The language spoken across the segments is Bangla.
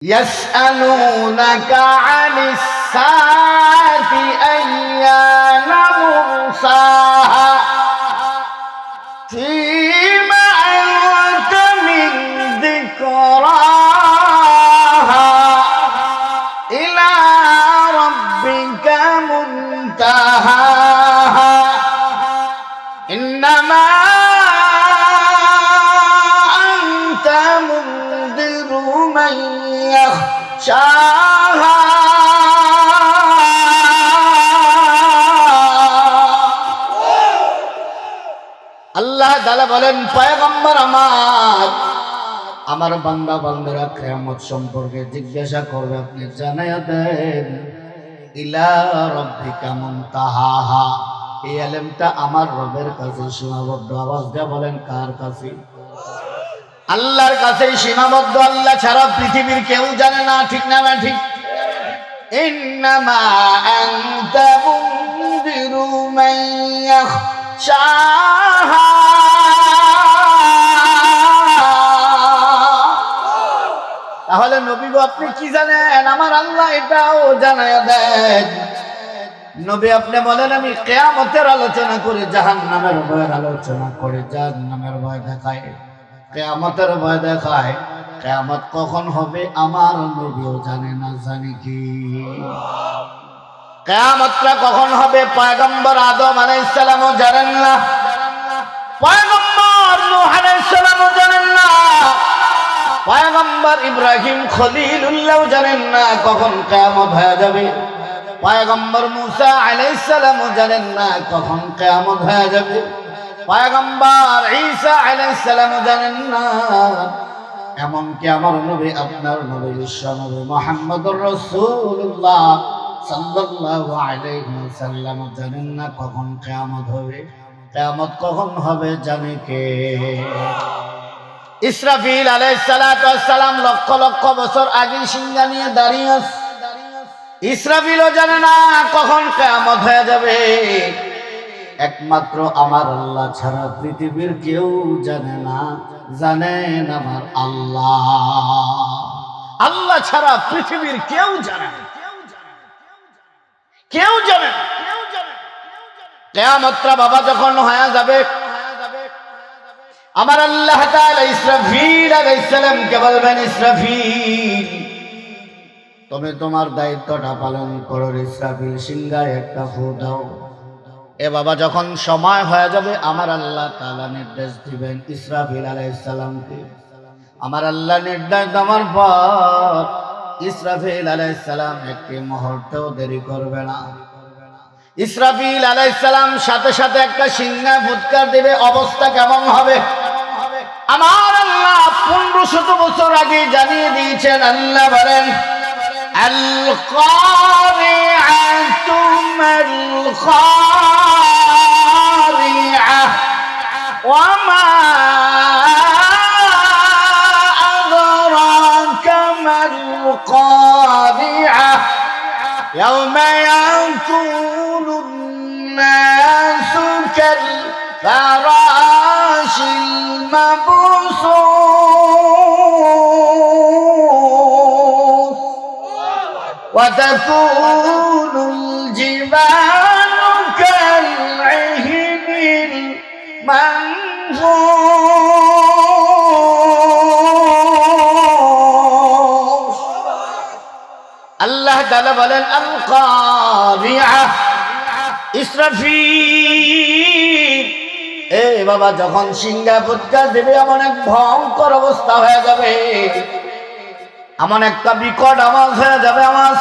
يسألونك عن الساعة أيان مرساها فيما أنت من ذكراها إلى ربك منتهاها إنما أنت منذر من يخشاها আল্লাহ তাআলা বলেন, পয়গম্বর আমার বান্দা বান্দারা কিয়ামত সম্পর্কে জিজ্ঞাসা করবে, আপনি জানায়া দেন। ইলা রাব্বিকা মুনতাহাহা, এই ইলমটা আমার রবের কাছে সীমাবদ্ধ। আওয়াজ দিয়ে বলেন, কার কাছে? আল্লাহর কাছে সীমাবদ্ধ। আল্লাহ ছাড়া পৃথিবীর কেউ জানে না। ঠিক না? ঠিক। ইন্নামা আনতা মুনযিরু মান ইয়াখশাহা, তাহলে নবী গো আপনি কি জানেন? আমার আল্লাহ এটাও জানায়া দেন। নবী আপনি বলেন, আমি কিয়ামতের আলোচনা করি, জাহান্নামের ভয়ের আলোচনা করি। জাহান্নামের ভয় দেখায়, কিয়ামতের ভয় দেখায়। কিয়ামত কখন হবে আমার নবীও জানে না। জানি কি কিয়ামতটা কখন হবে? পয়গম্বর আদম আলাইহিস সালামও জানেন না, পয়গম্বর নূহ আলাইহিস সালামও জানেন না, পয়গম্বর ইব্রাহিম খলিলুল্লাহও জানেন না কখন কিয়ামত হয়ে যাবে। পয়গম্বর মুসা আলাইহিস সালামও জানেন না কখন কিয়ামত হয়ে যাবে। পয়গম্বর ঈসা আলাইহিস সালামও জানেন না। এমনকি আমার নবী, আপনার নবী, বিশ্ব নবী মুহাম্মদুর রাসূলুল্লাহ সাল্লাল্লাহু আলাইহি ওয়াসাল্লাম জানেন না কখন কিয়ামত হবে। কিয়ামত কখন হবে জানে কে? ইসরাফিল আলাইহিস সালাতু ওয়াস সালাম লক্ষ লক্ষ বছর আগে সিংহা নিয়ে দাঁড়িয়ে আছে। ইসরাফিলও জানে না কখন কিয়ামত হয়ে যাবে। একমাত্র আমার আল্লাহ ছাড়া পৃথিবীর কেউ জানে না। জানেন আমার আল্লাহ। আল্লাহ ছাড়া পৃথিবীর কেউ জানে না, কেউ জানে না। কিয়ামতটা বাবা যখন হয়ে যাবে, আমার আল্লাহ তাআলা ইসরাফিল আলাইহিস সালামকে বলবেন, ইসরাফিল তুমি তোমার দায়িত্বটা পালন করো। ইসরাফিল সিংহায় একটা ফু দাও। এ বাবা যখন সময় হয়ে যাবে, আমার আল্লাহ তাআলা নির্দেশ দিবেন ইসরাফিল আলাইহিস সালামকে। আমার আল্লাহ নির্দেশ দেওয়ার পর ইসরাফিল আলাইহিস সালাম একটি মুহূর্তও দেরি করবে না। ইসরাফিল আলাইহিস সালাম সাথে সাথে একটা সিংহায় ফুৎকার দিবে। অবস্থা কেমন হবে? আমার আল্লাহ 1500 বছর আগে জানিয়ে দিয়েছেন। আল্লাহ বলেন, আল কারিআতু মাল কারিআ ওয়া মা আদরাকা মাল কারিআ ইয়াওমা ইয়াকুনুন নাসু কাল ফারাশিল মাবসুস ওয়া তাকুনুল জিবালু কাল'ইহনিল মানফুস। আল্লাহ তাআলা বলেন, আল কারিআ। ইসরাফিল এ বাবা যখন সিংহা ফুৎকার দেবে, এমন এক ভয়ঙ্কর অবস্থা হয়ে যাবে, এমন একটা বিকট আওয়াজ হয়ে যাবে। আওয়াজ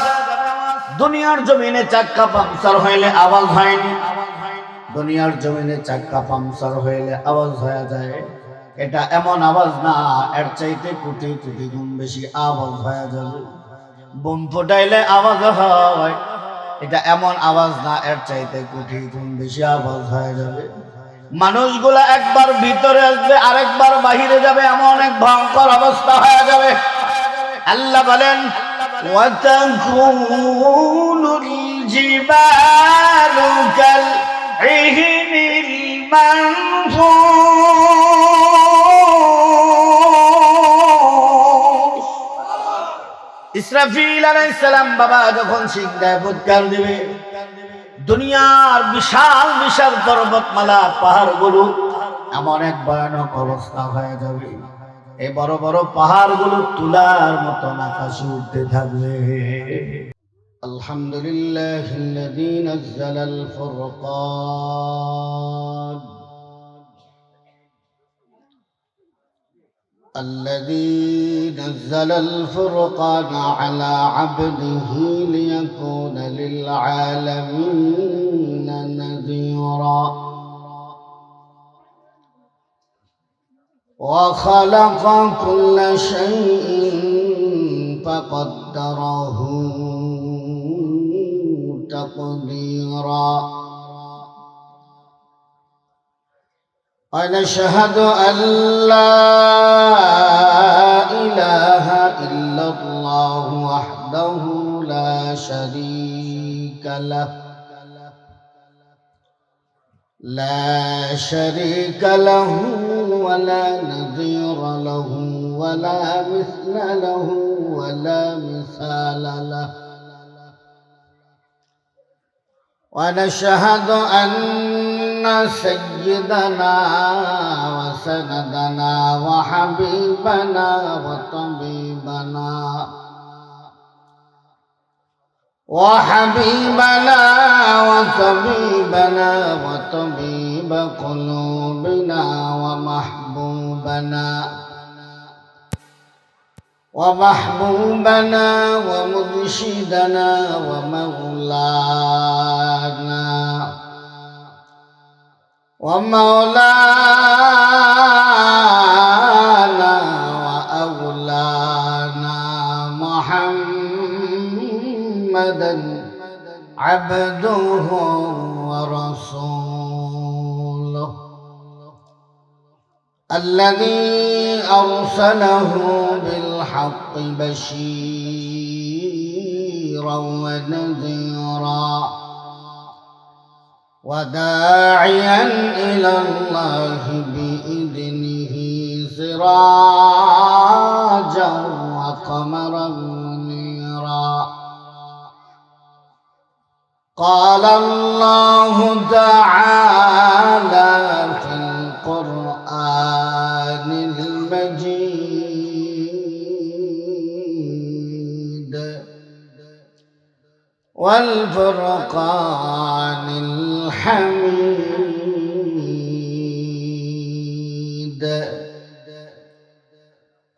দুনিয়ার জমিনে চাক্কা পাংচার হইলে আওয়াজ হয়নি। দুনিয়ার জমিনে চাক্কা পাংচার হইলে আওয়াজ হয়ে যায়। এটা এমন আওয়াজ না, এর চাইতে কোটি কোটি গুণ বেশি আওয়াজ হয়ে যাবে। বোম ফুটাইলে আওয়াজ হয়, এটা এমন আওয়াজ না, এর চাইতে কোটি গুণ বেশি আওয়াজ হয়ে যাবে। মানুষগুলা একবার ভিতরে আসবে, আরেকবার বাহিরে যাবে, এমন এক ভয়ঙ্কর অবস্থা হয়ে যাবে। আল্লাহ বলেন, ওয়া তাকুনুল জিবালু কাল'ইহনিল মানফুস ইসরাফিল আলাইহিস সালাম বাবা যখন সিংহায় ফুৎকার দিবে, দুনিয়ার বিশাল বিশাল পর্বতমালা পাহাড়গুলো এমন এক ভয়ানক অবস্থা হয়ে যাবে, এই বড় বড় পাহাড়গুলো তুলার মতো আকাশে উঠতে থাকবে। আলহামদুলিল্লাহিল্লাযী নাযালাল ফুরকান الذي نزل الفرقان على عبده ليكون للعالمين نذيرا وخلق كل شيء فقدره تقديرا ونشهد أن لا إله إلا الله وحده لا شريك له ولا نظير له ولا مثل له ولا مثال له ونشهد أن سيدنا وسندنا وحبيبنا وطبيب قلوبنا ومحبوبنا ومرشدنا ومولانا وأولانا محمدا عبده ورسوله الذي أرسله بالحق بشيرا ونذيرا وداعيا إلى الله بإذنه سراجا وقمرا منيرا قال الله تعالى في القرآن المجيد والفرقان الحميد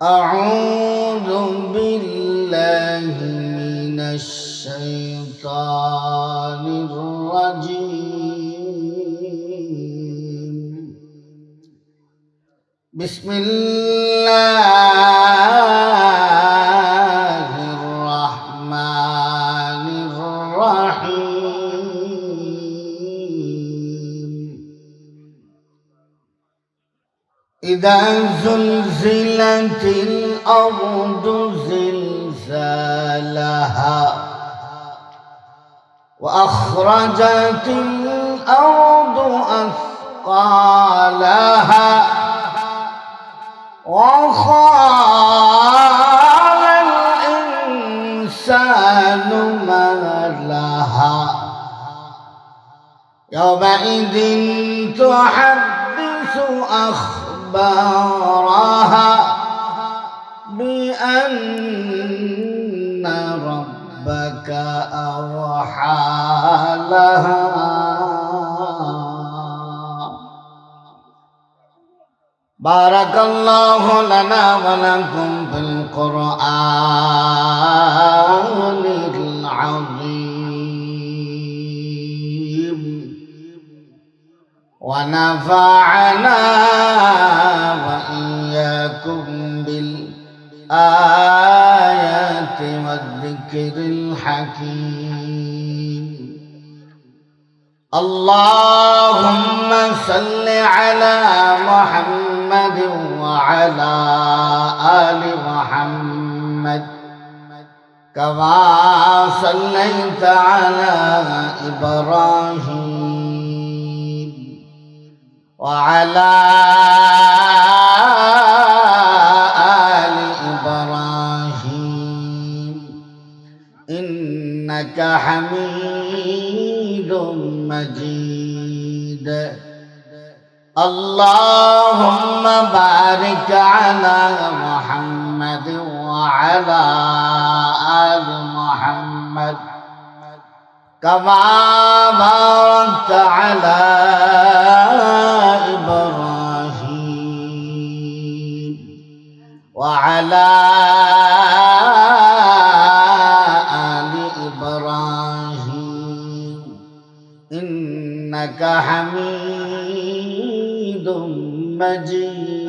أعوذ بالله من الشيطان الرجيم بسم الله الرحمن الرحيم إذا زلزلت الأرض زلزالها وأخرجت الأرض أثقالها وقال الإنسان ما لها يومئذ تحدث أخبارها بأن ربك أوحى لها بارك الله لنا ولكم في القرآن العظيم ونفعنا وإياكم بالآيات والذكر الحكيم اللهم صل على محمد وعلى آل محمد كما صليت على إبراهيم وعلى آل إبراهيم إنك حميد مجيد اللهم بارك على محمد وعلى آل محمد كما باركت على إبراهيم وعلى آل إبراهيم إنك حميد مجيد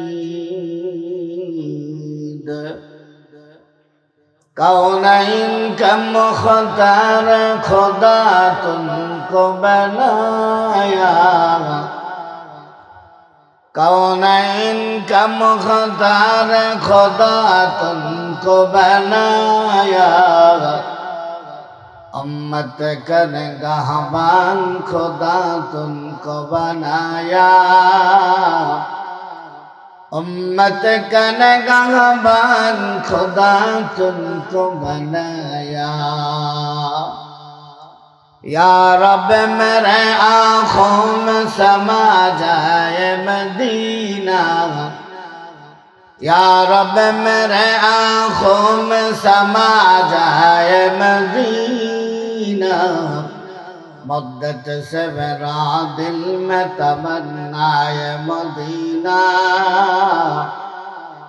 कौनैन का मुख्तार खुदा तुमको बनाया कौनैन का मुख्तार खुदा तुमको बनाया उम्मत का निगहबान खुदा तुमको बनाया उम्मत का निगहबान खुदा तुमको बनाया या रब मेरे आँखों में समा जाए मदीना या रब मेरे आँखों में समा जाए मदीना मुद्दत से मेरा दिल में तमन्नाए मदीना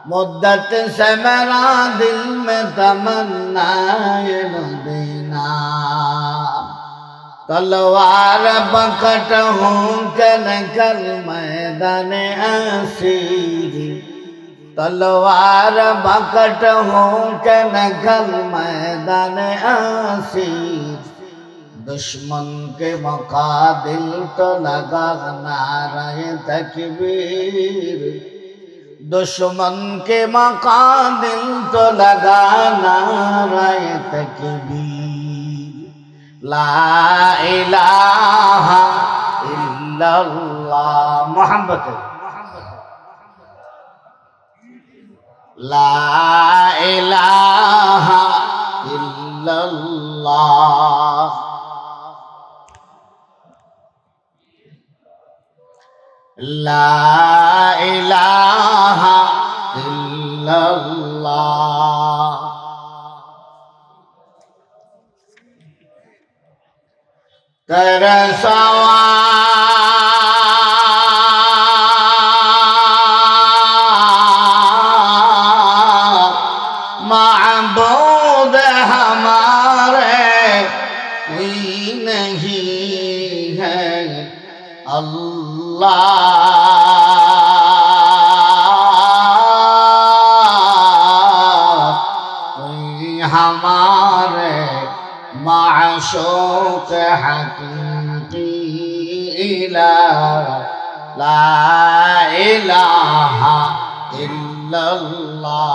मुद्दत से मेरा दिल में तमन्नाए मदीना तलवार पकड़ हूँ कल कल मैदान असीर तलवार पकड़ हूँ कल कल मैदान असीर दुश्मन के मुकाबिल तो लगा नारे तकबीर दुश्मन के मुकाबिल तो लगा नारे तकबीर ला इलाहा इल्लल्लाह मोहब्बत ला इलाहा इल्लल्लाह ला इलाहा इल्लल्लाह तेरे सवा माबूद हमारे कोई नहीं है अल्लाह हमारे माशूक़ हक़ीक़ी इलाहा ला इलाहा इल्लल्लाह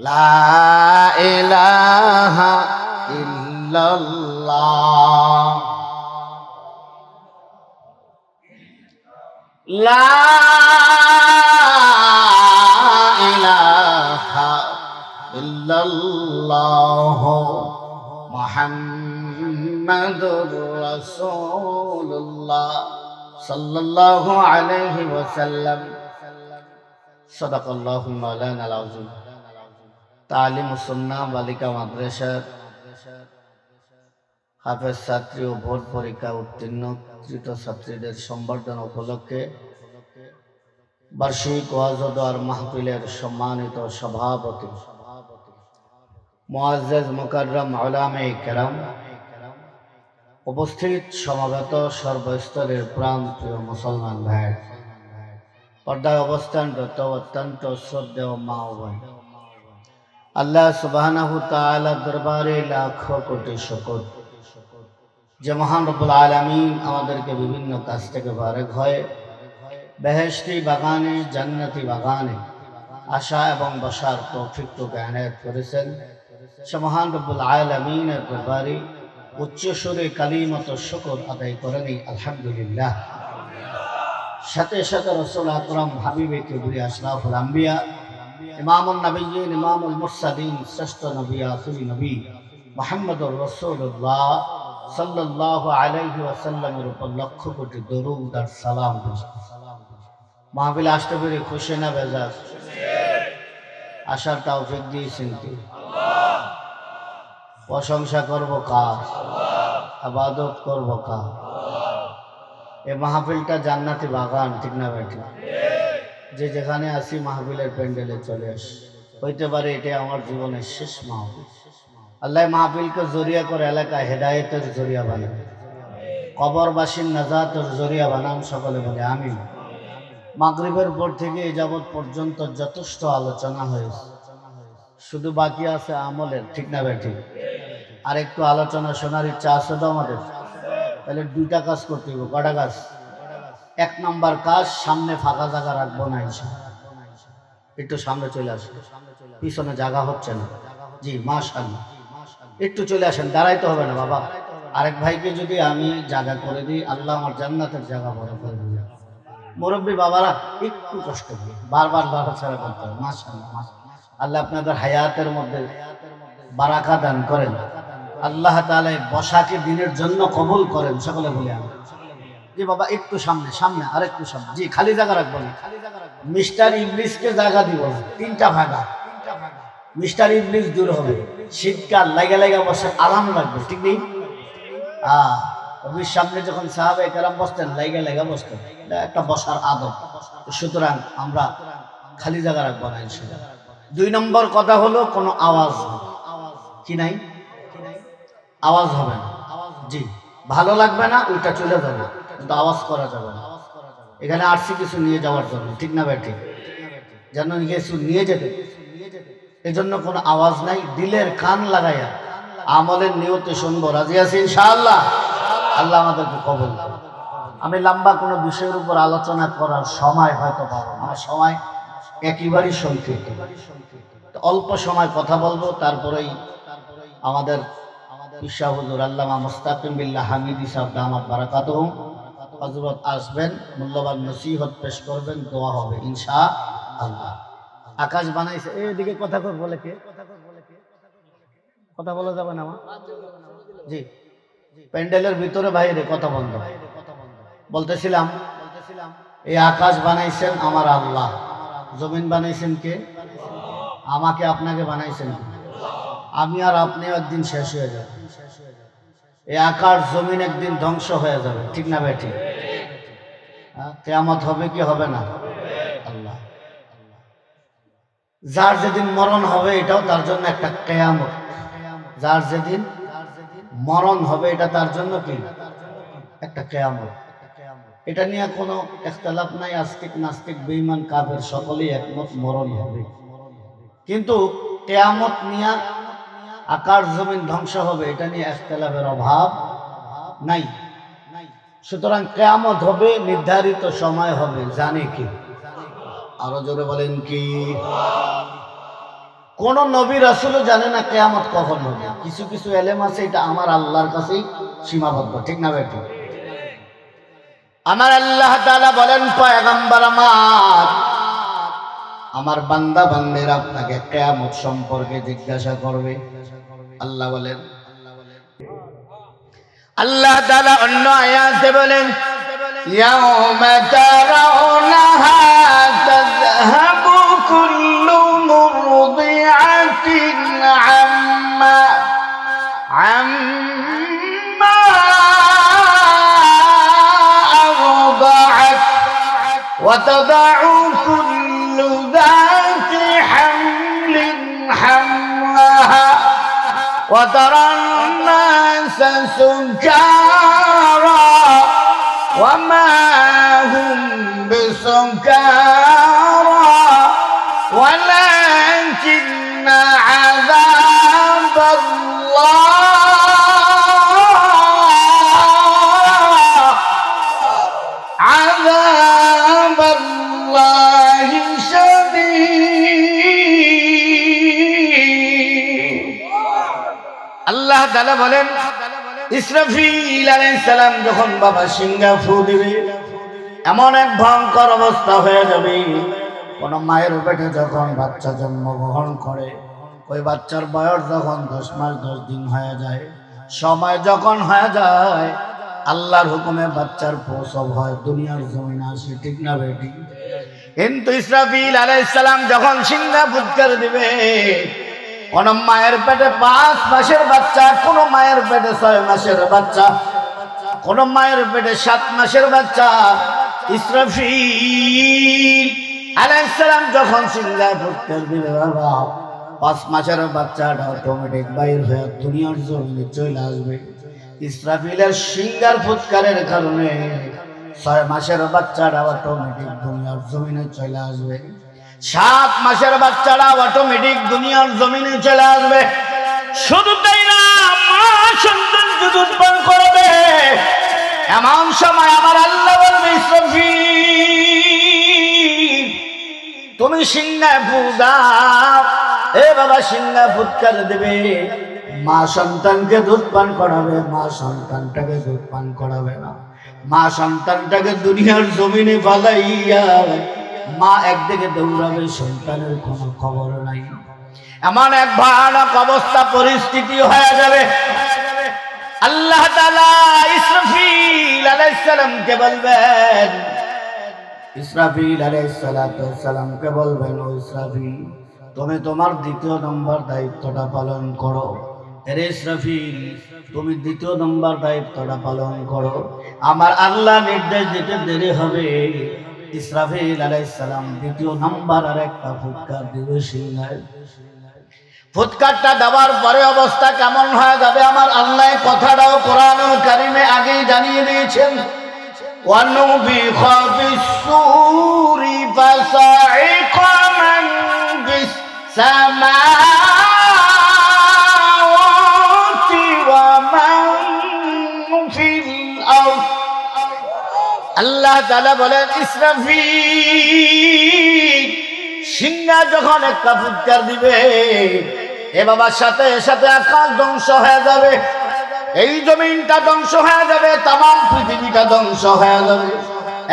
ला इलाहा इल्लल्लाह ला इलाहा इल्लल्लाह मुहम्मदुर रसूलुल्लाह सल्लल्लाहु अलैहि वसल्लम सदक़ल्लाहु मौलाना अज़ीम तालीम सुन्नाह बालिका माद्रासा হাফেজ ছাত্রী ও ভোট পরীক্ষা উত্তীর্ণ কৃত ছাত্রীদের সম্বর্ধনা উপলক্ষে বার্ষিক ওয়াজ ও দোয়ার মাহফিলের সম্মানিত সভাপতি মুআজ্জাজ মুকাররম উলামায়ে কেরাম উপস্থিত সমবেত সর্বস্তরের প্রাণপ্রিয় মুসলমান ভাই পর্দায় অবস্থানরত অত্যন্ত শ্রদ্ধেয় মা ও বোন আল্লাহ সুবহানাহু তাআলা দরবারে লাখো কোটি শুকর যে মহান রব্বুল আলামিন আমাদেরকে বিভিন্ন কাজ থেকে বারেক হয় বেহেশতি বাগানে জান্নাতি বাগানে আশা এবং বসার তৌফিক তো জ্ঞানায়ত করেছেন সে মহান রব্বুল আলামিনের দরবারে উচ্চ সুরে কালিমাত শুকর আদায় করেনি আলহামদুলিল্লাহ সাথে সাথে রাসূল আকরাম হাবিবে কিবরিয়া আশরাফুল আম্বিয়া ইমামুন নবিয়্যিন ইমামুল মুরসালিন শ্রেষ্ঠ নবী আখিরি নবী মুহাম্মদুর রাসূলুল্লাহ সাল্লাল্লাহু আলাইহি ওয়াসাল্লামের উপর লক্ষ কোটি দরুদ আর সালাম। মাহফিলে আসতে পেরে খুশি না বেজার? আসার তৌফিক দিয়েছেন কি আল্লাহ। প্রশংসা করব কার? ইবাদত করব কার? এই মাহফিলটা জান্নাতি বাগান, ঠিক না বেটি? যে যেখানে আসি মাহফিলের প্যান্ডেলে চলে আসি, হইতে পারে এটা আমার জীবনের শেষ মাহফিল। আল্লাহ মাহফিলকে জরিয়া করে এলাকায় হেদায়েতের জরিয়া বানান, কবরবাসীর নাজাতের জরিয়া বানান। সকলে বলে আমিন। মাগরিবের পর থেকে এই যাবৎ পর্যন্ত যথেষ্ট আলোচনা হয়েছে, শুধু বাকি আছে আমলের, ঠিক না বেটি? আর একটু আলোচনা শোনার ইচ্ছা আছে তো আমাদের। তাহলে দুইটা কাজ করতে হবে। কটা কাজ? এক নাম্বার কাজ, সামনে ফাঁকা জায়গা রাখবো না, একটু সামনে চলে আসবে, পিছনে জায়গা হচ্ছে না। জি মাশাআল্লাহ, একটু চলে আসেন, দাঁড়াইতে হবে না বাবা। আরেক ভাইকে যদি আমি জায়গা করে দিই, আল্লাহ আমার জান্নাতের জায়গা বড় করে দিবে। মুরব্বী বাবারা একটু কষ্ট করে বারবার ছাড়া করতে হবে। মাশাআল্লাহ, আল্লাহ আপনাদের হায়াতের মধ্যে বারাকা দান করেন। আল্লাহ তাআলা বসাকে দিনের জন্য কবুল করেন। সকলে বলে আমি। জি বাবা একটু সামনে, সামনে আর একটু সামনে। জি খালি জায়গা রাখবো না, মিস্টার ইবলিসকে জায়গা দিব না। তিনটা ভাগা, মিস্টার ইবলিস দূর হবে। শীতকাল লাগা লাগা বসে আরাম লাগবে, ঠিক নেই? নবীর সামনে যখন সাহাবায়ে কেরাম বসতেন, লাগা লাগা বসতেন, একটা বসার আদব। সুতরাং আমরা খালি জায়গা রাখবো না ইনশাআল্লাহ। দুই নম্বর কথা হলো কোনো আওয়াজ কি নাই, আওয়াজ হবে না। জি ভালো লাগবে না, ওইটা চলে যাবে, কিন্তু আওয়াজ করা যাবে না। এখানে আসছি কিছু নিয়ে যাওয়ার জন্য, ঠিক না বেটি? যেন কিছু নিয়ে যেতে, এজন্য কোনো আওয়াজ নাই। দিলের কান লাগাইয়া আমলের নিয়তে শুনবো। রাজি আছি ইনশাআল্লাহ? আল্লাহ আমাদেরকে কবুল করুন। আমি লম্বা কোনো বিষয়ের উপর আলোচনা করার সময় হয়তো পাবো না, আমার সময় একেবারেই সংক্ষিপ্ত। অল্প সময় কথা বলবো, তারপরেই আমাদের ঈশা হুজুর আল্লামা মুস্তাকিম বিল্লাহ হামিদি সাহেব দামাত বারাকাতুহু হযরত আসবেন, মূল্যবান নসিহত পেশ করবেন, দোয়া হবে ইনশাআল্লাহ। আকাশ বানাইছে, এদিকে কথা কই বলে কে? কথা বলা যাবে না আমার? জি প্যান্ডেলের ভিতরে বাইরে কথা বন্ধ। বলতেছিলাম এই আকাশ বানাইছেন আমার আল্লাহ, জমিন বানাইছেন কে? আমাকে আপনাকে বানাইছেন। আমি আর আপনি একদিন শেষ হয়ে যাবে, এই আকাশ জমিন একদিন ধ্বংস হয়ে যাবে, ঠিক না ভাই? ঠিক। কিয়ামত হবে কি হবে না? আল্লাহ যার যেদিন মরণ হবে এটাও তার জন্য একটা কিয়ামত। যার যেদিন মরণ হবে এটা তার জন্য কি একটা কিয়ামত। এটা নিয়ে কোনো ইখতিলাফ নাই। আস্তিক নাস্তিক বেঈমান কাফের সকলেই একমত, মরণ হবে। কিন্তু কিয়ামত নিয়ে আকাশ জমিন ধ্বংস হবে এটা নিয়ে ইখতিলাফের অভাব নাই। সুতরাং কিয়ামত হবে, নির্ধারিত সময় হবে, জানে কি? আরো জোরে বলেন কি? কোন নবী রাসূলও জানে না কিয়ামত কখন হবে। কিছু কিছু এলেম আছে, এটা আমার আল্লাহর কাছেই সীমাবদ্ধ, ঠিক না বেটি? আমার আল্লাহ তাআলা বলেন, পয়গম্বর আমার বান্দা বান্দেরা আপনাকে কিয়ামত সম্পর্কে জিজ্ঞাসা করবে। আল্লাহ বলেন, আল্লাহ তাআলা অন্য আয়াতে বলেন, ইয়াউমা তারাউনাহা তাযহাবু কুল্লু মুরদিআতিন আম্মা আরদাআত ওয়া তাদাউ কুল্লু যাতি হামলিন হামলাহা ওয়া তারান নাস সুকারা ওয়া মা হুম বিসুকারা ওয়ালাকিন্না আযাবাল্লাহি শাদীদ। আল্লাহ তাআলা বলেন, ইসরাফিল আলাইহিস সালাম যখন বাবা সিংহা ফু দিবে, এমন এক ভয়ঙ্কর অবস্থা হয়ে যাবে, কোন মায়ের পেটে যখন বাচ্চা জন্মগ্রহণ করে, ওই বাচ্চার বয়স যখন 10 মাস 10 দিন হয়ে যায়, সময় যখন হয়ে যায়, আল্লাহর হুকুমে বাচ্চার প্রসব হয়, দুনিয়ার জমিনে আসে, ঠিক না বেটি? কিন্তু ইসরাফিল আলাইহিস সালাম যখন সিংহা ফুৎকার দিবে, কোন মায়ের পেটে 5 মাসের বাচ্চা, কোন মায়ের পেটে 6 মাসের বাচ্চা, কোন মায়ের পেটে 7 মাসের বাচ্চা, ইসরাফিল আলাইহিস সালাম যখন সিংহা ফুৎকার দিবে, বাবা 5 মাসের বাচ্চাটা অটোমেটিক বাইর হয়ে দুনিয়ার জমিনে চলে আসবে। ইসরাফিলের সিংহার ফুৎকারের কারণে 6 মাসের বাচ্চাটা অটোমেটিক দুনিয়ার জমিনে চলে আসবে, 7 মাসের বাচ্চাটা অটোমেটিক দুনিয়ার জমিনে চলে আসবে। শুধু তাই না, মা সন্তান দুধ পান করবে, এমন সময় আমার আল্লাহ বলবে, ইসরাফিল তুমি সিংহা ফু দাও। এ বাবা সিংহা ফুৎকার দেবে, মা সন্তানকে দুধ পান করাবে, মা সন্তানটাকে দুধ পান করাবে না। মা সন্তানটাকে দুনিয়ার জমিনে ফালাইয়া মা একদিকে দৌড়াবে, সন্তানের কোনো খবর নাই। এমন এক ভয়ানক অবস্থা পরিস্থিতি হয়ে যাবে। আল্লাহ তাআলা ইসরাফিল আলাইহিস সালামকে বলবেন, ইসরাফিল আলাইহিস সালামকে বলবেন, ও ইসরাফিল তুমি তোমার 2য় নম্বর দায়িত্বটা পালন করো। আরে ইসরাফিল তুমি 2য় নম্বর দায়িত্বটা পালন করো, আমার আল্লাহ নির্দেশ দিতে দেরি হবে। ইসরাফিল আলাইহিস সালাম 2য় নম্বর আরেকটা ফুৎকার দিবে সিংহায়। ফুৎকারটা দেওয়ার পরে অবস্থা কেমন হয়ে যাবে আমার আল্লাহ কথাটাও কোরআনুল কারীমে আগেই জানিয়ে দিয়েছেন। وَنُفِخَ فِي الصُّورِ فَصَعِقَ مَن فِي السَّمَاوَاتِ وَمَن فِي الْأَرْضِ। আল্লাহ তাআলা বলেন, ইসরাফিল সিংহা যখন একটা ফুৎকার দিবে, এ বাবার সাথে সাথে আকাশ ধ্বংস হয়ে যাবে, এই জমিনটা ধ্বংস হয়ে যাবে, তাম পৃথিবীটা ধ্বংস হয়ে যাবে।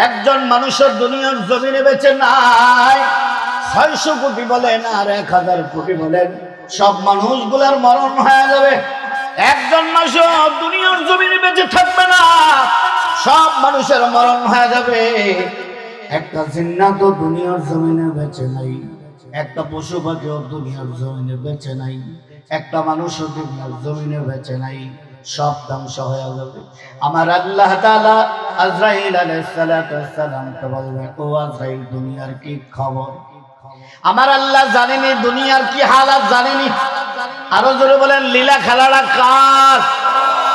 একজন মানুষের দুনিয়ার জমিনে বেঁচে নাই, 600 কোটি বলেন আর 1000 কোটি বলেন, সব মানুষগুলোর মরণ হয়ে যাবে। একজন মানুষ দুনিয়ার জমিনে বেঁচে থাকবে না, সব মানুষের মরণ হয়ে যাবে। একটা জিন্নাত দুনিয়ার জমিনে বেঁচে নাই, একটা পশু পাখিও দুনিয়ার জমিনে বেঁচে নাই, একটা মানুষও দুনিয়ার জমিনে বেঁচে নাই, সব ধ্বংস হয়ে যাবে। আমার আল্লাহ তাআলা আজরাইল আলাইহিস সালামকে বলবেন, ও আজরাইল দুনিয়ার কি খবর? আমার আল্লাহ জানেনি দুনিয়ার কি হালাত, জানেনি। আরো জোরে বলেন, লীলা খেলাটা কার?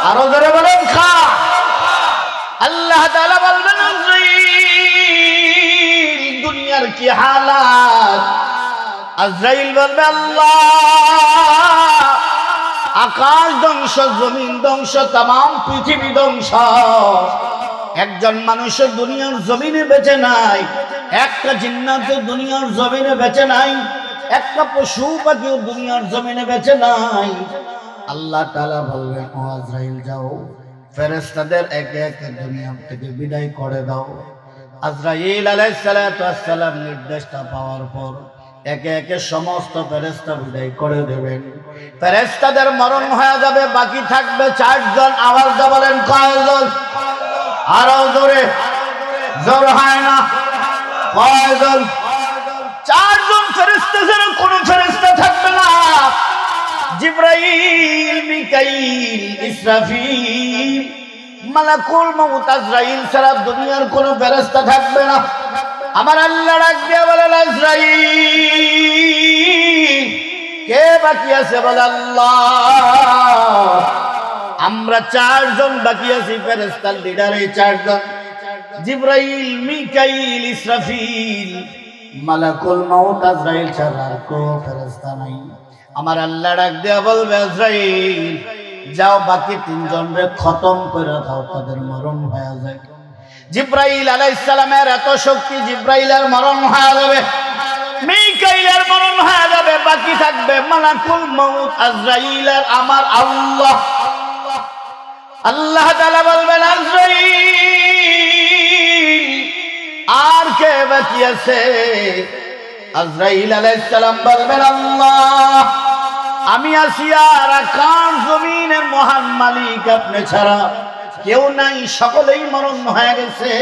আরো জোরে বলেন, কার? আল্লাহ তাআলা বলবেন, আজরাইল দুনিয়ার কি হালাত? আজরাইল বলবে, আল্লাহ আকাশ ধ্বংস, জমিন ধ্বংস, তাম পৃথিবী ধ্বংস। একজন মানুষের দুনিয়ার জমিনে বেঁচে নাই, একটা জিন্নাত দুনিয়ার জমিনে বেঁচে নাই, একটা পশু পাখিও দুনিয়ার জমিনে বেঁচে নাই। আল্লাহ তাআলা বলবেন, ও আজরাইল যাও, ফেরেশতাদের একে একে দুনিয়া থেকে বিদায় করে দাও। আজরাইল আলাইহিস সালাম নির্দেশটা পাওয়ার পর একে একে সমস্ত ফেরেশতা বিদায় করে দেবেন। ফেরেশতাদের মরণ হয়ে যাবে, বাকি থাকবে 4 জন। আওয়াজটা বলেন, কয়জন? আরো জোরে, জোর হয় না, কয়জন? 4 জন ফেরেশতা ছাড়া কোনো ফেরেশতা থাকবে না। জিবরাইল, মিকাইল, ইসরাফিল, মালাকুল মউত আজরাইল ছাড়া দুনিয়ার কোনো ফেরেশতা থাকবে না। আমার আল্লাহ ডাক দিয়ে বলেন, আজরাইল কে বাকি আছে? বলে, আল্লাহ আমরা 4 জন বাকি আছি, ফেরেশতার লিডার এই 4 জন, জিবরাইল, মিকাইল, ইসরাফিল, মালাকুল মউত আজরাইল ছাড়া আর কোনো ফেরেশতা নাই। আমার আল্লাহ ডাক দিয়ে বলবে, আজরাইল যাও বাকি 3 জনকে খতম করে দাও, তাদের মরণ হয়ে যায়। জিবরাইল আলাইহিস সালামের এত শক্তি, জিবরাইলের মরণ হয়ে যাবে, মিকাইলের মরণ হয়ে যাবে, বাকি থাকবে মালাকুল মউত আজরাইল আর আমার আল্লাহ। আল্লাহ তাআলা বলবেন, আজরাইল আর কে বাকি আছে? আজরাইল আলাইহিস সালাম বলবেন, আল্লাহ, আমি আছি আর আকাশ জমিনের মহান মালিক আপনি ছাড়া কেউ নাই, সকলেই মরণ হয়ে গেছে।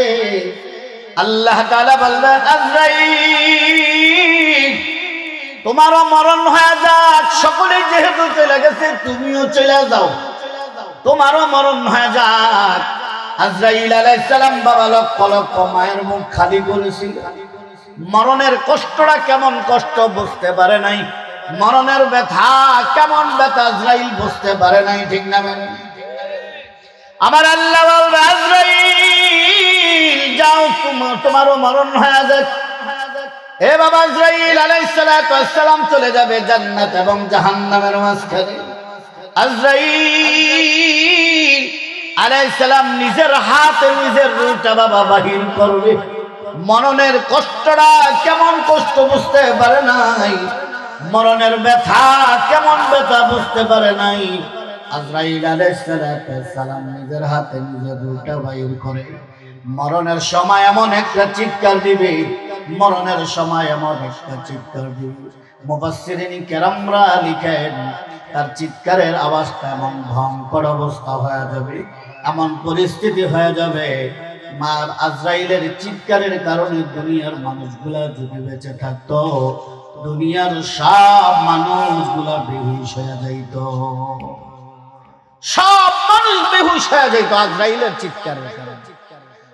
আল্লাহ তাআলা বলবেন, আজরাইল, তোমারও মরণ হয়ে যাক, সকলেই যেহেতু চলে গেছে তুমিও চলে যাও, তোমারও মরণ হয়ে যাক। আজরাইল আলাইহিস সালাম বাবা লক্ষ লক্ষ মায়ের মুখ খালি করেছিল, মরণের কষ্টটা কেমন কষ্ট বুঝতে পারে নাই, মরণের ব্যথা কেমন ব্যথা আজরাইল বুঝতে পারে নাই, ঠিক না? আমার আল্লাহ বলবে, আজরাইল যাও, তোমারও মরণ হয়ে যাক। এ বাবা, আজরাইল আলাইহিস সালাতু ওয়াস সালাম চলে যাবে জান্নাত এবং জাহান্নামের মাঝখানে। আজরাইল আলাইহিস সালাম নিজের হাতে নিজের রূহটা বাবা বাহির করবে, মরণের কষ্টটা কেমন কষ্ট বুঝতে পারে নাই, মরণের ব্যথা কেমন ব্যথা বুঝতে পারে নাই। আজরাইল আলাইহিস সালাম নিজের হাতে নিজের রূহটা বাহির করে মরণের সময় এমন একটা চিৎকার দিবে, মরণের সময় এমন একটা চিৎকার দিবে, মুফাসসিরিন কেরামরা লিখেন তার চিৎকারের আওয়াজটা এমন ভয়ঙ্কর অবস্থা হয়ে যাবে, এমন পরিস্থিতি হয়ে যাবে, মার আজরাইলের চিৎকারের কারণে দুনিয়ার মানুষগুলা যদি বেঁচে থাকতো, দুনিয়ার সব মানুষগুলা বেহুশ হয়ে যাইত, সব মানুষ বেহুশ হয়ে যাইত আজরাইলের চিৎকারের কারণে।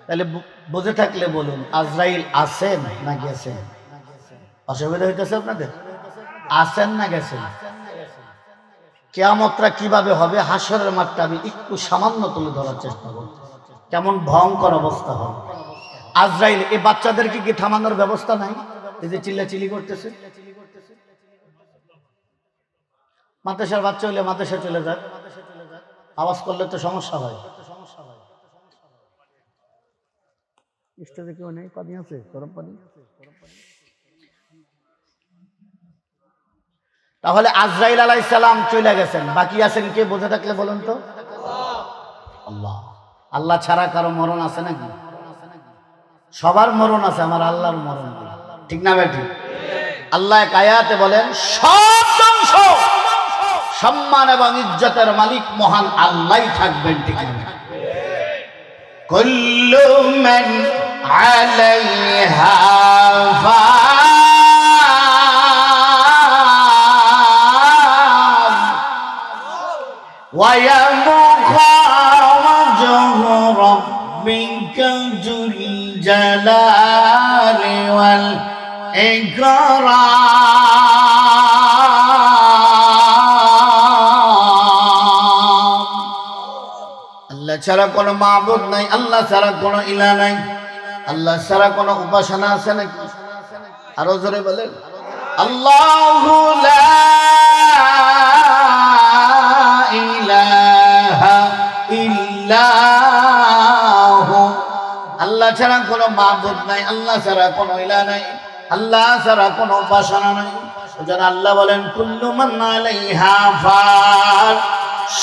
তাহলে বুঝে থাকলে বলুন, আজরাইল আছেন না গেছেন? অসুবিধা হইতেছে আপনাদের? আছেন না গেছেন? কিয়ামতটা কিভাবে হবে, হাসরের মাঠটা আমি একটু সামান্য তুলে ধরার চেষ্টা করব, কেমন ভয়ঙ্কর অবস্থা হবে। আজরাইল এই বাচ্চাদেরকে কি থামানোর ব্যবস্থা নাই? এই যে চিল্লাচিল্লি করতেছে, মাদ্রাসার বাচ্চা হইলে মাদ্রাসা চলে যায়, আওয়াজ করলে তো সমস্যা হয়। স্টেজে কেউ নেই? পানি আছে? গরম পানি? তাহলে আজরাইল আলাইহিস সালাম চলে গেছেন, বাকি আছেন কে? বুঝে থাকলে বলুন তো। আল্লাহ। আল্লাহ ছাড়া কারো মরণ আছে নাকি? সবার মরণ আছে, আমার আল্লাহর মরণ নেই, ঠিক না বেটি? আল্লাহ এক আয়াতে বলেন, সব ধ্বংস, সম্মান এবং ইজ্জতের মালিক মহান আল্লাহই থাকবেন, ঠিক না? কুল্লু মান আলাইহা ফান ওয়া ইয়াবকা ওয়াজহু রাব্বিকা যুল জালালি ওয়াল ইকরাম। আল্লাহ ছাড়া কোনো মাবুদ নাই, আল্লাহ ছাড়া কোনো ইলাহ নাই, আল্লাহ ছাড়া কোনো উপাসনা আছে নাকি? আরো জোরে বলেন, আল্লাহু লা ইলাহা ইল্লাহু। আল্লাহ ছাড়া কোনো মাবুদ নাই, আল্লাহ ছাড়া কোনো ইলাহ নাই, আল্লাহ ছাড়া কোনো উপাসনা নাই। ওজন আল্লাহ বলেন, কুল্লু মান আলাইহা ফান,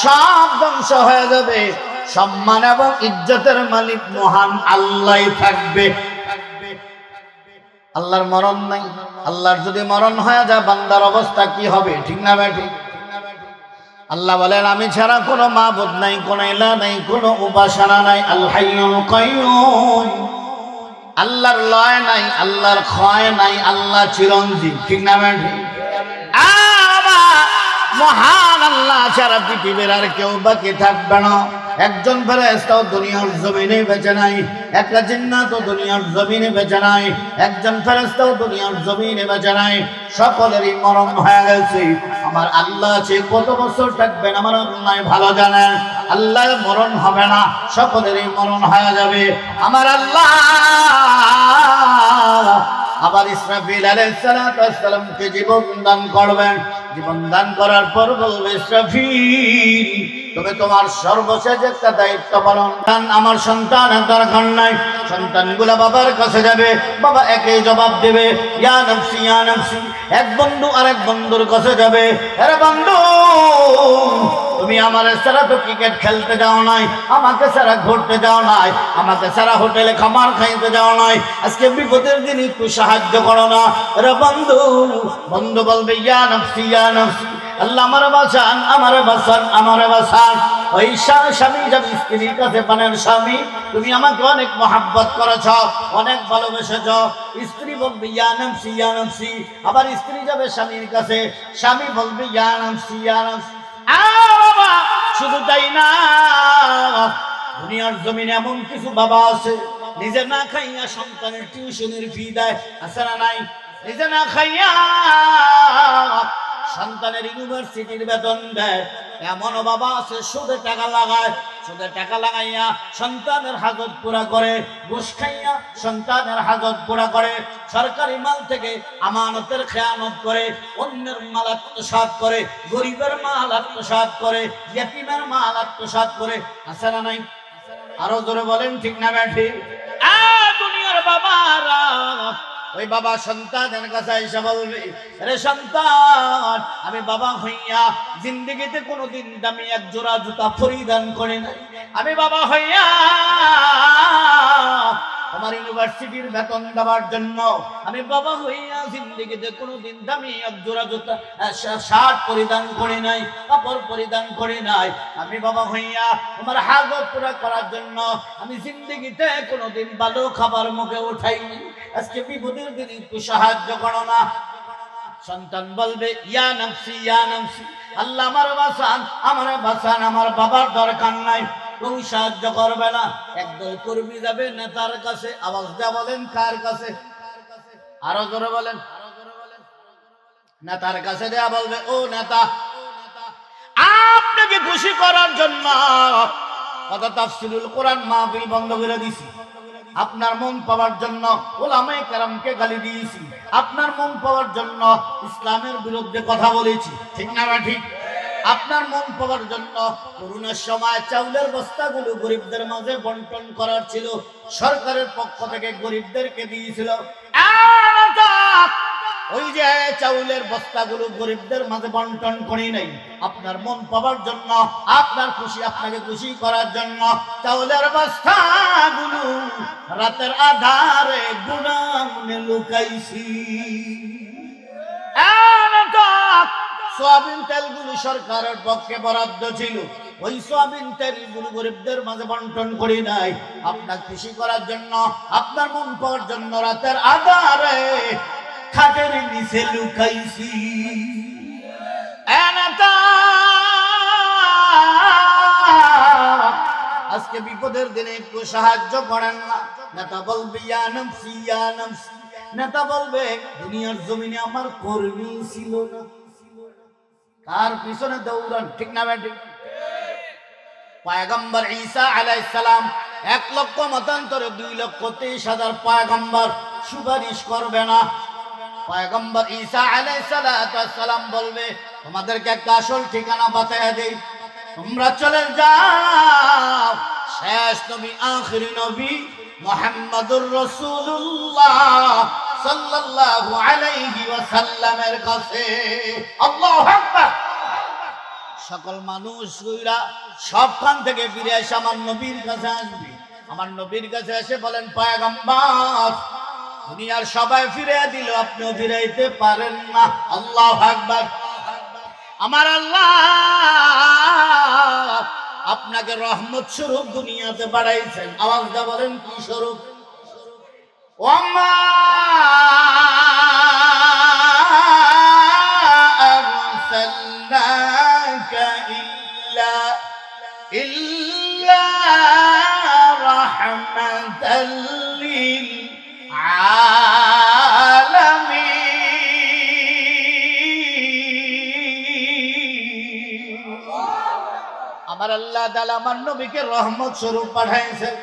সব ধ্বংস হয়ে যাবে, সম্মান এবং ইজ্জতের মালিক মহান আল্লাহই থাকবে। আল্লাহর মরণ নাই। আল্লাহর যদি মরণ হয়ে যায় বান্দার অবস্থা কি হবে, ঠিক না বেঠিক? আল্লাহ বলেন, আমি ছাড়া কোনো মাবুদ নাই, কোনো ইলাহ নাই, কোনো উপাসনা নাই, আল হাইয়ুল কাইয়ুম। আল্লাহর লয় নাই, আল্লাহর ক্ষয় নাই, আল্লাহ চিরঞ্জীব, ঠিক না বেঠিক? মহান আল্লাহ ছাড়া পৃথিবীর আর কেউ বাকি থাকবে না। একজন ফেরেশতাও দুনিয়ার জমিনে বেঁচে নাই, একটা জিন্নাতও দুনিয়ার জমিনে বেঁচে নাই, একজন ফেরেশতাও দুনিয়ার জমিনে বেঁচে নাই, সকলেরই মরণ হয়ে গেছে। আমার আল্লাহ আছে, কত বছর থাকবেন আমার আল্লাহ ভালো জানেন। আল্লাহ মরণ হবে না, সকলেরই মরণ হয়ে যাবে। আমার আল্লাহ আবার ইসরাফিল আলাইহিস সালামকে জীবন দান করবেন। জীবন দান করার পর বলবে, ইসরাফিল, তবে তোমার সর্বশেষ একটা দায়িত্ব পালন। আমার সন্তানের দরকার নাই, সন্তানগুলা বাবার কাছে যাবে, বাবা একই জবাব দেবে, ইয়া নফসি ইয়া নফসি। এক বন্ধু আরেক বন্ধুর কাছে যাবে, আরে বন্ধু তুমি আমার ছাড়া তো ক্রিকেট খেলতে যাও নাই, আমাকে ছাড়া ঘুরতে যাও নাই, আমাকে ছাড়া হোটেলে খাবার খাইতে যাও নাই, আজকে বিপদের দিন একটু সাহায্য করো না। রে বন্ধু, বন্ধু বলবে ইয়া নফসি ইয়া নফসি, আল্লাহ আমার বাঁচান, আমার বাঁচান, আমার বাঁচান। ওই স্বামী যাবে স্ত্রীর কাছে, পানের স্বামী তুমি আমাকে অনেক মহাব্বত করেছ, অনেক ভালোবেসেছ। স্ত্রী বলবে ইয়া নফসি ইয়া নফসি, আবার স্ত্রী যাবে স্বামীর কাছে, স্বামী বলবে ইয়া নফসি ইয়া নফসি। বাবা শুধু তাই না, দুনিয়ার জমিনে এমন কিছু বাবা আছে নিজে না খাইয়া সন্তানের টিউশনের ফি দেয়, আছে না নাই? নিজে না খাইয়া সন্তানের ইউনিভার্সিটির বেতন দেয়। এমনও বাবা আছে সুদে টাকা লাগায়, সুদে টাকা লাগাইয়া সন্তানের হাজত পুরা করে, ঘুষ খাইয়া সন্তানের হাজত পুরা করে, সরকারি মাল থেকে আমানতের খেয়ানত করে, অন্যের মাল আত্মসাৎ করে, গরিবের মাল আত্মসাৎ করে, ইয়াতীমের মাল আত্মসাৎ করে, আছে না নাই? আরো জোরে বলেন ঠিক না ব্যাঠি? দুনিয়ার বাবারা, ওই বাবা সন্তানের কাছে এসে বলবে, রে সন্তান, আমি বাবা হইয়া জিন্দেগিতে কোনোদিন দামি এক জোড়া জুতা পরিধান করি নাই, আমি বাবা হইয়া আমার ইউনিভার্সিটির বেতন দেওয়ার জন্য আমি বাবা হইয়া জিন্দেগিতে কোনোদিন দামি এক জোড়া জুতা শার্ট পরিধান করি নাই, কাপড় পরিধান করি নাই, আমি বাবা হইয়া আমার হাজত পুরা করার জন্য আমি জিন্দেগিতে কোনোদিন ভালো খাবার মুখে উঠাইনি, আজকে বিপদের দিন একটু সাহায্য করো না। সন্তান বলবে ইয়া নফসি ইয়া নফসি, আল্লাহ আমার বাঁচান, আমার বাঁচান, আমার বাবার দরকার নাই, কেউ সাহায্য করবে না। একদল কর্মী যাবে নেতার কাছে, আওয়াজ দেয়া বলেন কার কাছে? আরো জোরে বলেন। নেতার কাছে দেয়া বলবে, ও নেতা, আপনাকে খুশি করার জন্য কথা তাফসীরুল কোরআন মাহফিল বন্ধ করে দিছি, আপনার মন পাওয়ার জন্য ওলামায়ে কেরামকে গালি দিয়েছি, আপনার মন পাওয়ার জন্য ইসলামের বিরুদ্ধে কথা বলেছি, ঠিক না ঠিক? আপনার মন পাওয়ার জন্য করোনার সময় চাউলের বস্তাগুলো গরিবদের মাঝে বন্টন করার ছিল, সরকারের পক্ষ থেকে গরিবদেরকে দিয়েছিল। ওই যে চাউলের বস্তাগুলো গরিবদের মাঝে বন্টন করি নাই, আপনার মন পাওয়ার জন্য, আপনার খুশি, আপনাকে খুশি করার জন্য চাউলের বস্তাগুলো রাতের আধারে গুদামে লুকাইছি। সোয়াবিন তেলগুলো সরকারের পক্ষে বরাদ্দ ছিল, ওই সোয়াবিন তেলগুলো গরিবদের মাঝে বন্টন করি নাই, আপনার খুশি করার জন্য, আপনার মন পাওয়ার জন্য রাতের আধারে খাটের নিচে লুকাইছি। আজকে বিপদের দিনে একটু সাহায্য করেন না। নেতা বলবে ইয়া নফসি ইয়া নফসি, নেতা বলবে দুনিয়ার জমিনে আমার কর্মী ছিল না, তার পিছনে দৌড়ান, ঠিক না ঠিক? পয়গম্বর ঈসা আলাইহিস সালাম 1 লক্ষ মতান্তরে 2,23,000 পয়গম্বর সুপারিশ করবে না। পয়গম্বর ঈসা আলাইহিস সালাম বলবে, তোমাদেরকে একটা আসল ঠিকানা বাতায়া দেই, তোমরা চলে যাও শেষ নবী আখিরি নবী মুহাম্মদুর রাসূলুল্লাহ সাল্লাল্লাহু আলাইহি ওয়াসাল্লামের কাছে। আল্লাহু আকবার। সকল মানুষরা সবখান থেকে ফিরে এসে আমার নবীর কাছে আসবে, আমার নবীর কাছে এসে বলেন, পয়গম্বর দুনিয়ার সবাই ফিরে দিল, আপনিও ফিরাইতে পারেন না। আল্লাহু আকবার। আমার আল্লাহ আপনাকে রহমত স্বরূপ দুনিয়াতে পাঠাইছেন, আওয়াজটা বলেন কি স্বরূপ? ওমা আরসালনাকা ইল্লা রাহমাতাল লিল আলামিন। আমার আল্লাহ তাআলা আমার নবীকে রহমত স্বরূপ পাঠাইছেন।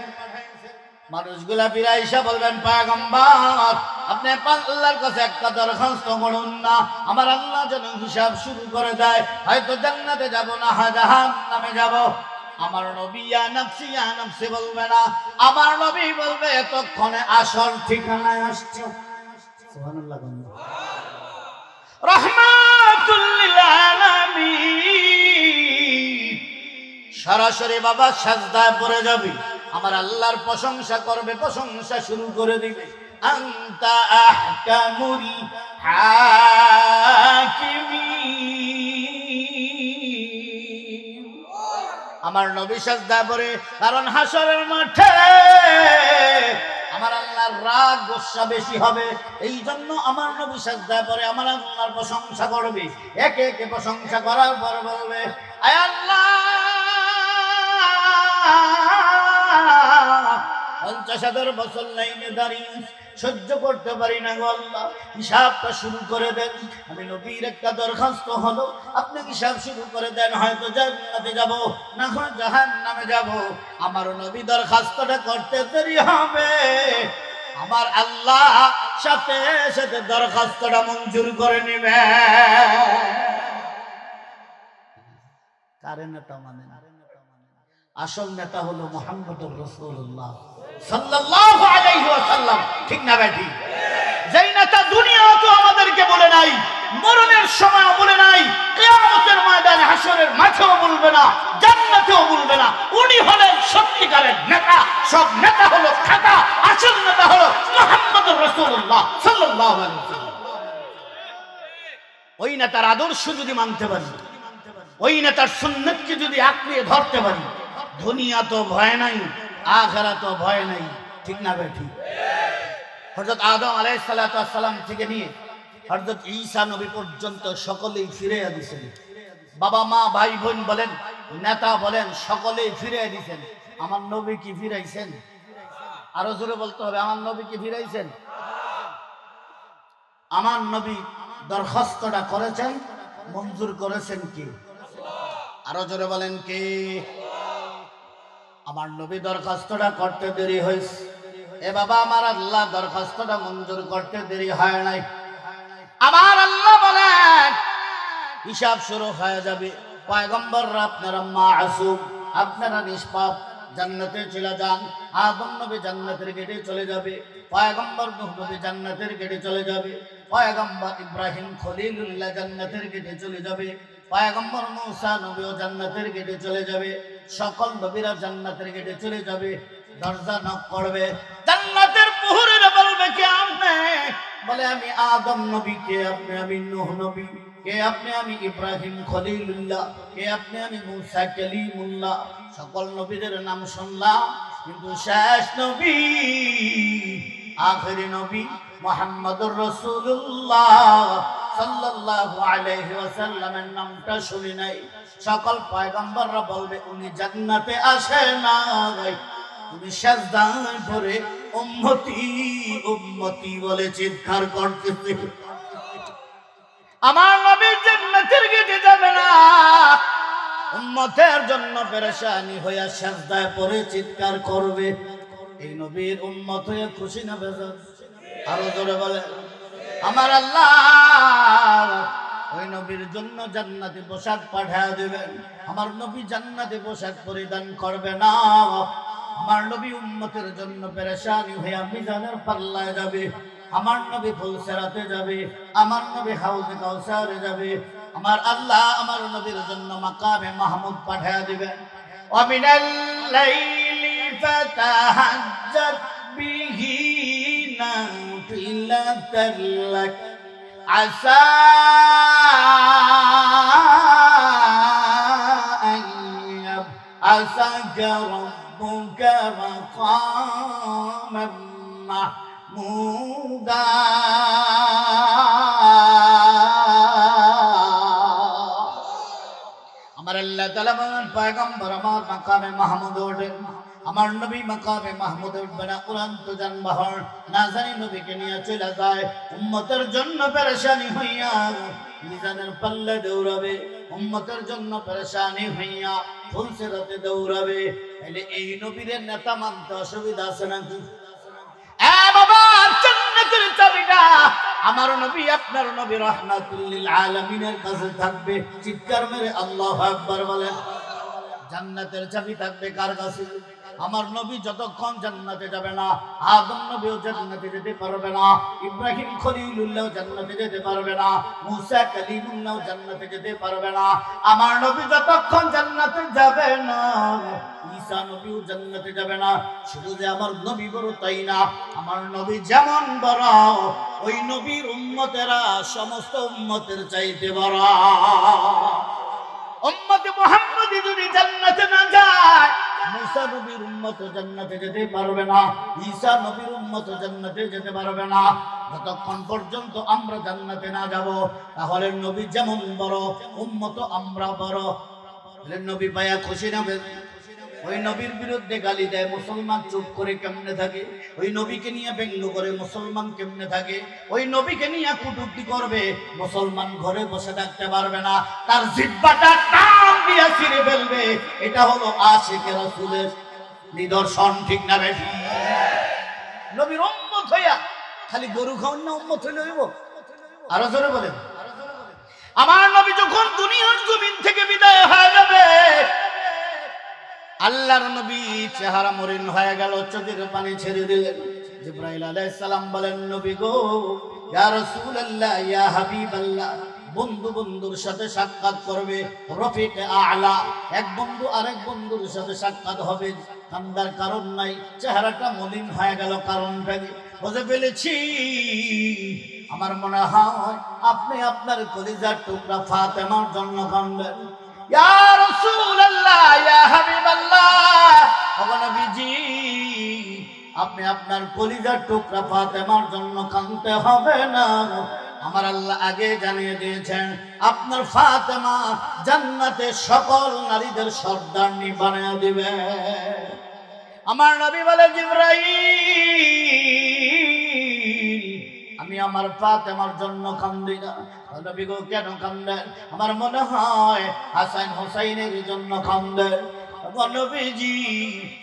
মানুষগুলা ফিরাইসা বলবেন, পয়গম্বর আপনি আল্লাহর কাছে একটা দরখাস্ত করুন না, আমার আল্লাহ যেন হিসাব শুরু করে দেয়, হয়তো জান্নাতে যাব না জাহান্নামে যাব। আমার নবী ইয়া নফসি ইয়া নফসি বলবে না, আমার নবী বলবে এতক্ষণে আসল ঠিকানায় আসছে। সুবহানাল্লাহ। রাহমাতুল লিল আলামিন সরাসরি বাবা সাজদায় পড়ে যাবে, আমার আল্লাহর প্রশংসা করবে, প্রশংসা শুরু করে দিবে। আনতা আহকামুল হাকিমিন। আমার নবী সাজদায় পড়ে, কারণ হাসরের মাঠে আমার আল্লাহর রাগ গোসা বেশি হবে, এই জন্য আমার নবী সাজদায় পড়ে আমার আল্লাহর প্রশংসা করবে। একে একে প্রশংসা করার পর বলবে, আয় আল্লাহ 50,000 বছর লাইনে দাঁড়িয়ে সহ্য করতে পারি না গো আল্লাহ, হিসাবটা শুরু করে দেন। আমি নবীর একটা দরখাস্ত হলো, আপনি হিসাব শুরু করে দেন, হয়তো জান্নাতে যাব, না হয় জাহান্নামে যাব। আমার নবী দরখাস্তটা করতে দেরি হবে, আমার আল্লাহ সাথে সাথে দরখাস্তটা মঞ্জুর করে নেবে। কারে নেতা মানে? আসল নেতা হলো মুহাম্মদুর রাসূলুল্লাহ সাল্লাল্লাহু আলাইহি ওয়াসাল্লাম, ঠিক না ভাই? ঠিক। যেই নেতা দুনিয়াতে আমাদেরকে বলে নাই, মরণের সময়ও বলে নাই, কিয়ামতের ময়দানে হাসরের মাঠেও বলবে না, জান্নাতেও বলবে না, উনি হলেন সত্যিকারের নেতা। সব নেতা হলো খাতা, আসল নেতা হলো মুহাম্মদুর রাসূলুল্লাহ সাল্লাল্লাহু আলাইহি ওয়াসাল্লাম। ওই নেতার আদর্শ যদি মানতে পারি, ওই নেতার সুন্নতকে যদি আঁকড়ে ধরতে পারি, দুনিয়া তো ভয় নাই, আখিরাত তো ভয় নাই, ঠিক না ভাই? ঠিক। হযরত আদম আলাইহিস সালাতু ওয়াস সালাম থেকে নিয়ে হযরত ঈসা নবী পর্যন্ত সকলেই ফিরিয়ে দিয়েছেন। বাবা মা ভাই বোন বলেন, নেতা বলেন, সকলেই ফিরিয়ে দিয়েছেন। আমার নবী কি ফিরাইছেন? আরো জোরে বলতে হবে, আমার নবী কি ফিরাইছেন? আমার নবী দরখাস্তটা করেছেন, মঞ্জুর করেছেন কি? আরো জোরে বলেন কে? আমার নবী দরখাস্তটা করতে দেরি হয়েছে। এ বাবা, আমার আল্লাহ দরখাস্তটা মঞ্জুর করতে দেরি হয় নাই। আমার আল্লাহ বলেন হিসাব শুরু হয়ে যাবে। পয়গম্বররা আপনারা মাসুম, আপনারা নিষ্পাপ, জান্নাতে চলে যান। আদম নবী জান্নাতের গেটে চলে যাবে, পয়গম্বর নূহ নবী জান্নাতের গেটে চলে যাবে, পয়গম্বর ইব্রাহিম খলিলুল্লাহ জান্নাতের গেটে চলে যাবে, পয়গম্বর মূসা নবীও জান্নাতের গেটে চলে যাবে, সকল নবীরা জান্নাতের গেটে চলে যাবে। দরজা নক করবে, জান্নাতের প্রহরীরা বলবে কে আপনি? বলে আমি আদম নবী। কে আপনি? আমি নূহ নবী। কে আপনি? আমি ইব্রাহিম খলিলুল্লাহ। কে আপনি? আমি মূসা কালিমুল্লাহ। সকল নবীদের নাম শুনলাম, কিন্তু শেষ নবী, আখেরি নবী মুহাম্মদুর রাসূলুল্লাহ সাল্লাল্লাহু আলাইহি ওয়াসাল্লামের নামটা শুনি নাই। সকল পয়গম্বররা বলবে উনি জান্নাতে আসে না, উনি সাজদায় পড়ে উম্মতি উম্মতি বলে চিৎকার করতেছে। আমার নবী জান্নাতের গেটে যাবে না, উম্মতের জন্য পেরেশানি হইয়া সাজদায় পড়ে চিৎকার করবে। এই নবীর উম্মত হয়ে খুশি না বেজার? আরো জোরে বলে। আমার আল্লাহ ওই নবীর জন্য জান্নাতি পোশাক পাঠিয়ে দেবেন। আমার নবী জান্নাতি পোশাক পরিধান করবে না। আমার নবী উম্মতের জন্য পেরেশানি হয়ে মিজানের পাল্লায় যাবে। আমার নবী ফুলসেরাতে যাবে, আমার নবী হাউজে কাউসারে যাবে। আমার আল্লাহ আমার নবীর জন্য মাকামে মাহমুদ পাঠিয়ে দিবেন। ওয়ামিনাল লাইলি ফাতাহাজ্জাত বিহি নাফিলাতাল লাক আসা আন আসাকা রাব্বুকা মাকামান মাহমুদা। আমার আল্লাহ তাআলা বলেন পয়গম্বর আমার মাকামে মাহমুদ ওঠেন। আমার নবী মাকামে মাহমুদ উঠবে না, উড়ন্ত যানবাহন না জানি নবীকে নিয়ে চলে যায়। উম্মতের জন্য পেরেশানি হইয়া মিজানের পাল্লে দৌড়াবে, উম্মতের জন্য পেরেশানি হইয়া ফুলসেরাতে দৌড়াবে। তাহলে এই নবীর নেতা মানতে অসুবিধা আছে নাকি? বাবা, জান্নাতের চাবিটা আমার নবী আপনার নবী রাহমাতুল লিল আলামিনের কাছে থাকবে। চিৎকার মেরে আল্লাহু আকবার বলেন। জান্নাতের চাবি থাকবে কার কাছে? আমার নবী যতক্ষণ জান্নাতে যাবে না, আদম নবীও জান্নাতে যেতে পারবে না, ইব্রাহিম খলিলুল্লাহ জান্নাতে যেতে পারবে না, মুসা কালিমুল্লাহ জান্নাতে যেতে পারবে না। আমার নবী যতক্ষণ জান্নাতে যাবে না, ঈসা নবীও জান্নাতে যাবে না। শুধু যে আমার নবী বড় তাই না, আমার নবী যেমন বড়, ওই নবীর উম্মতেরা সমস্ত উম্মতের চাইতে বড়। উম্মতে মুহাম্মদী যদি জান্নাতে না যায়, মুসা নবীর উম্মত জান্নাতে যেতে পারবে না, ঈসা নবীর উম্মত জান্নাতে যেতে পারবে না। যতক্ষণ পর্যন্ত আমরা জান্নাতে না যাব, তাহলে নবী যেমন বড়, উম্মত আমরা বড়। নবী পায়া খুশি না? ওই নবীর বিরুদ্ধে গালি দেয়, মুসলমান চুপ করে কেমনে থাকে? ওই নবীকে নিয়ে ব্যঙ্গ করে, মুসলমান কেমনে থাকে? ওই নবীকে নিয়ে কটূক্তি করবে, মুসলমান ঘরে বসে থাকতে পারবে না, তার জিহ্বাটা টান দিয়ে ছিঁড়ে ফেলবে। এটা হলো আশিকে রাসূলের নিদর্শন, ঠিক না বেশি? নবীর উম্মত হইয়া খালি গরু খাওয়ান না, উম্মত হইলে হইব? আরো জোরে বলেন। আমার নবী যখন দুনিয়ার জমিন থেকে বিদায় হয়ে যাবে, আল্লাহর নবী চেহারা মলিন হয়ে গেল, চোখের পানি ছেড়ে দিলেন। জিবরাইল আলাইহিস সালাম বলেন, নবী গো, ইয়া রাসূলুল্লাহ, ইয়া হাবিবাল্লাহ, বন্ধু বন্ধুর সাথে সাক্ষাৎ করবে, রফিকে আলা, এক বন্ধু আরেক বন্ধুর সাথে সাক্ষাৎ হবে। কান্দার কারণ নাই, চেহারাটা মলিন হয়ে গেল, কারণটা কি? বুঝে ফেলেছি। আমার মনে হয় আপনি আপনার কলিজার টুকরা ফাতেমার জন্য কাঁদলেন। ইয়া রাসূলুল্লাহ, ইয়া হাবিবাল্লাহ, ওগো নবীজি, আপনি আপনার কলিজার টুকরা ফাতেমার জন্য কাঁদতে হবে না। আমার আল্লাহ আগে জানিয়ে দিয়েছেন, আপনার ফাতেমা জান্নাতে সকল নারীদের সর্দারনি বানিয়ে দিবে। আমার নবী বলে, জিবরাইল, আমি আমার ফাতেমার জন্য কান্দি না। নবী গো, কেন কান্দেন? আমার মনে হয় হাসান হোসাইনের জন্য কান্দেন। নবীজি,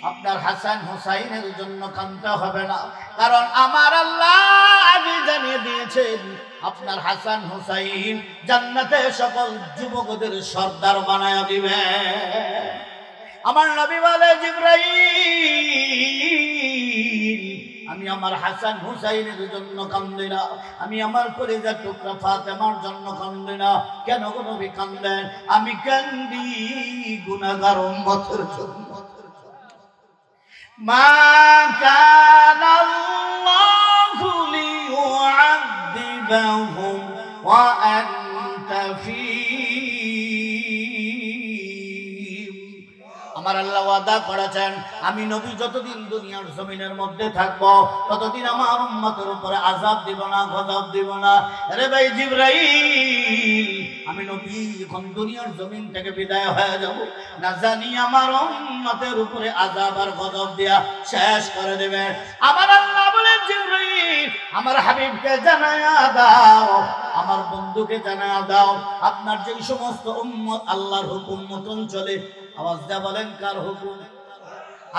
আপনার হাসান হোসাইনের জন্য কাঁদতে হবে না, কারণ আমার আল্লাহ আগে জানিয়ে দিয়েছেন, আপনার হাসান হোসাইন জান্নাতে সকল যুবকদের সর্দার বানায় দিবে। আমার নবী বলে, জিবরাইল, আমি আমার হাসান হুসাইনের জন্য কান্দি না, আমি আমার কলিজার টুকরা ফাতেমার জন্য কান্দি না। কেন গো নবী কান্দেন? আমি কান্দি গুনাহগার উম্মতের জন্য। মা কানা আল্লাহু লিয়ুআযিবাহুম ওয়া আনতা ফীহিম। আমার আল্লাহ ওয়াদা করেছেন, আমি নবী যতদিন দুনিয়ার জমিনের মধ্যে থাকবো, ততদিন আমার উম্মতের উপরে আযাব দিব না, গজব দিব না। আরে ভাই জিবরাইল, আমি নবী এখন দুনিয়ার জমিন থেকে বিদায় হয়ে যাব, না জানি আমার উম্মতের উপরে আযাব আর গজব দিয়া শেষ করে দেবে। আমার আল্লাহ বলেন, জিবরাইল, আমার হাবিবকে জানায়া দাও, আমার বন্ধুকে জানায়া দাও, আপনার যে সমস্ত উম্মত আল্লাহর হুকুম মতন চলে। আওয়াজ দেয়া বলেন, কার হুকুম?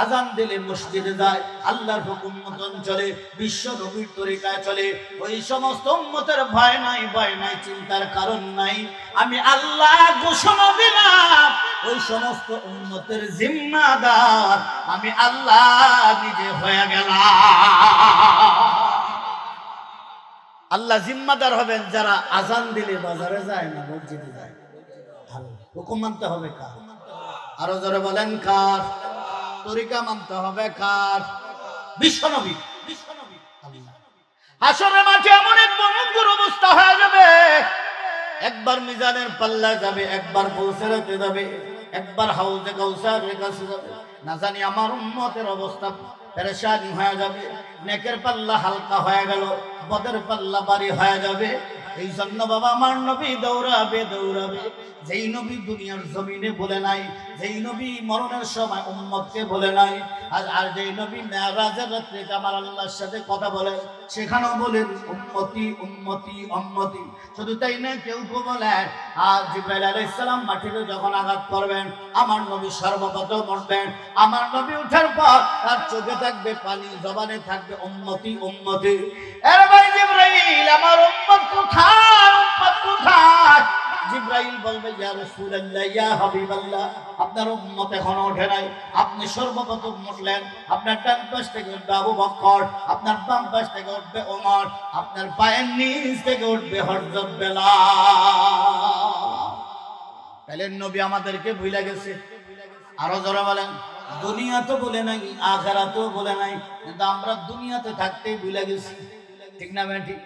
আজান দিলে মসজিদে যায়, আল্লাহর হুকুম মতন চলে, বিশ্ব নবীর তরিকায় চলে, ওই সমস্ত উম্মতের ভয় নাই, ভয় নাই, চিন্তার কারণ নাই। আমি আল্লাহ ঘোষণা দিলাম, ওই সমস্ত উম্মতের জিম্মাদার আমি আল্লাহ নিজে হয়ে গেলাম। আল্লাহ জিম্মাদার হবেন যারা আজান দিলে বাজারে যায় না, মসজিদে যায়। হুকুম মানতে হবে কার? আরো জোরে বলেন, কার? তরিকা মানতে হবে কার? বিশ্বনবী। হাসরের মাঠে এমন এক ভয়ঙ্কর অবস্থা হয়ে যাবে, একবার মিজানের পাল্লা যাবে, একবার পৌঁছাতে যাবে, একবার হাউজে কাউসারের কাছে যাবে। না জানি আমার উম্মতের অবস্থা পেরেশানি হয়ে যাবে। নেকের পাল্লা হালকা হয়ে গেল, বদের পাল্লা ভারী হয়ে যাবে। এই জন্য বাবা, আমার নবী দৌড়াবে, দৌড়াবে। যেই নবী দুনিয়ার জমিনে বলে নাই, যেই নবী মরণের সময় উম্মতকে বলে নাই, আর যেই নবী মেরাজের রাত্রে আমার আল্লাহর সাথে কথা বলেন, সেখানেও বলেন উম্মতি, উম্মতি, উম্মতি। শুধু তাই না, কেউ কেউ বলেন, আর জিবরাইল আলাইহিস সালাম মাটিতে যখন আঘাত করবেন, আমার নবী সর্বপ্রথম উঠবেন। আমার নবী উঠার পর তার চোখে থাকবে পানি, জবানে থাকবে উম্মতি, উম্মতি। এর ভাই জিবরাইল, আমার উম্মত কোথায়? উম্মত কোথায়? জিবরাইল বলবে ইয়া রাসূলুল্লাহ ইয়া হাবিবাল্লাহ, আপনার উম্মত এখনো ওঠে নাই, আপনি সর্বপ্রথম উঠলেন। আপনার ডান পাশ থেকে উঠবে আবু বকর, আপনার বাম পাশ থেকে উঠবে ওমর, আপনার পায়ের নিচ থেকে উঠবে হযরত বেলাল। তাহলে নবী আমাদেরকে ভুলে গেছে। আরো জোরে বলেন, দুনিয়া তো বলে নাই, আখিরাতও বলে নাই, কিন্তু আমরা দুনিয়াতে থাকতেই ভুলে গেছি। ঠিক না বেটি?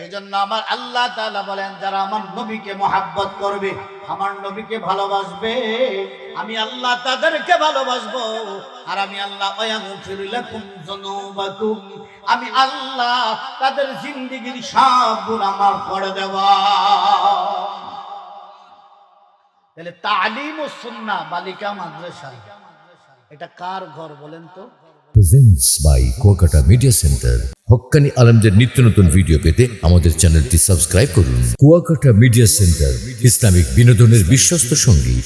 এই জন্য আমার আল্লাহ তাআলা বলেন, যারা আমার নবীকে মহাব্বত করবে, আমার নবীকে ভালোবাসবে, আমি আল্লাহ তাদেরকে ভালোবাসবো। আর আমি আল্লাহ ওয়াগফিরু লাকুম যুনুবাকুম, আমি আল্লাহ তাদের জিন্দেগীর সব গুনাহ মাফ করে দেব। তাহলে তালিম ও সুন্নাহ বালিকা মাদ্রাসা, এটা কার ঘর বলেন তো? Presents by Kuakata media centre. হক্কানি আলেমদের নিত্য নতুন ভিডিও পেতে আমাদের চ্যানেলটি সাবস্ক্রাইব করুন। কুয়াকাটা মিডিয়া সেন্টার, ইসলামিক বিনোদনের বিশ্বস্ত সঙ্গী।